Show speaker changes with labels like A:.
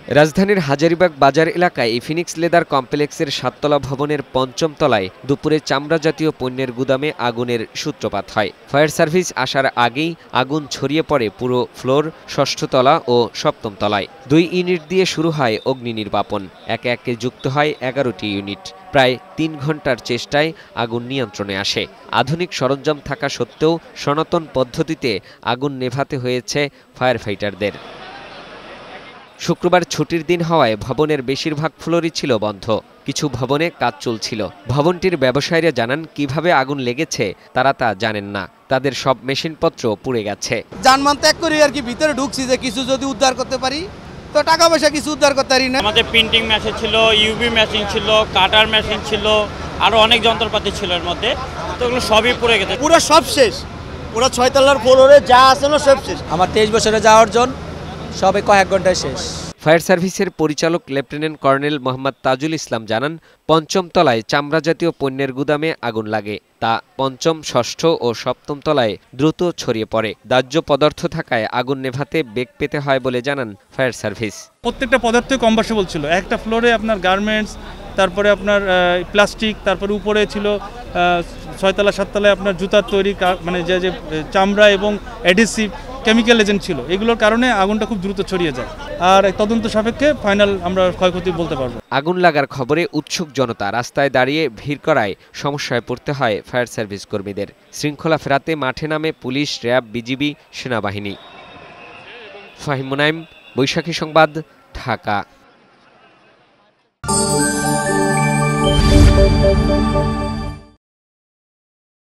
A: রাজধানীর হাজারীবাগ বাজার এলাকায় ফিনিক্স লেদার কমপ্লেক্সের ৭তলা ভবনের ৫ম তলায় দুপুরে চামড়া জাতীয় পণ্যের গুদামে আগুনের সূত্রপাত হয়। ফায়ার সার্ভিস আসার আগেই আগুন ছড়িয়ে পড়ে পুরো ফ্লোর, ৬ষ্ঠ তলা ও ৭ম তলায়। ২ ইউনিট দিয়ে শুরু হয় অগ্নি নির্বাপন। একে একে যুক্ত হয় ১১টি ইউনিট। প্রায় ৩ ঘণ্টার চেষ্টায় আগুন নিয়ন্ত্রণে আসে। আধুনিক সরঞ্জাম থাকা সত্ত্বেও সনাতন পদ্ধতিতে আগুন নেভাতে হয়েছে ফায়ার ফাইটারদের। শুক্রবার ছুটির দিন হওয়ায় ভবনের বেশিরভাগ ফ্লোরই ছিল বন্ধ। কিছু ভবনে কাজ চলছিল। ভবনটির ব্যবসায়ীরা জানান কিভাবে আগুন লেগেছে তারা তা জানেন না। তাদের সব মেশিনপত্র পুড়ে গেছে।
B: যানবাহন ত্যাগ করে আর কি ভিতরে ঢুকছি যে কিছু যদি উদ্ধার করতে পারি, তো টাকা পয়সা কিছু উদ্ধার করতে পারি না।
C: আমাদের প্রিন্টিং মেশিন ছিল, ইউবি মেশিন ছিল, কাটার মেশিন ছিল, আরো অনেক যন্ত্রপাতি ছিল এর মধ্যে। তো এগুলো সবই পুড়ে গেছে।
B: পুরো সব শেষ। পুরো ৬ তলার ফ্লোরে যা আছে সব শেষ।
D: আমার ২৩ বছরে যাওয়ার জন্য সবে কয়েক ঘন্টায় শেষ।
A: ফায়ার সার্ভিসের পরিচালক লেফটেন্যান্ট কর্নেল মোহাম্মদ তাজুল ইসলাম জানান, ৫ম তলায় চামড়া জাতীয় পণ্যের গুদামে আগুন লাগে। তা ৫ম, ৬ষ্ঠ ও ৭ম তলায় দ্রুত ছড়িয়ে পড়ে। দাহ্য পদার্থ থাকায় আগুন নেভাতে বেগ পেতে হয় বলে জানান ফায়ার সার্ভিস।
E: প্রত্যেকটা পদার্থই কম্বাসেবল ছিল। একটা ফ্লোরে আপনার গার্মেন্টস, তারপরে আপনার প্লাস্টিক, তারপরে উপরে ছিল ৬ তলা ৭ তলায় আপনার জুতার তৈরি, মানে যে চামড়া এবং অ্যাডহেসিভ কেমিক্যাল এজেন্ট ছিল। এগুলোর কারণে আগুনটা খুব দ্রুত ছড়িয়ে যায়। আর তদন্ত সাপেক্ষে ফাইনাল আমরা ক্ষয়ক্ষতি বলতে পারবো।
A: আগুন লাগার খবরে উৎসুক জনতা রাস্তায় দাঁড়িয়ে ভিড় করায় সমস্যায় পড়তে হয় ফায়ার সার্ভিস কর্মীদের। শৃঙ্খলা ফেরাতে মাঠে নামে পুলিশ, র্যাব, বিজিবি, সেনাবাহিনী। ফাহিম মুনাইম, বৈশাখী সংবাদ, ঢাকা।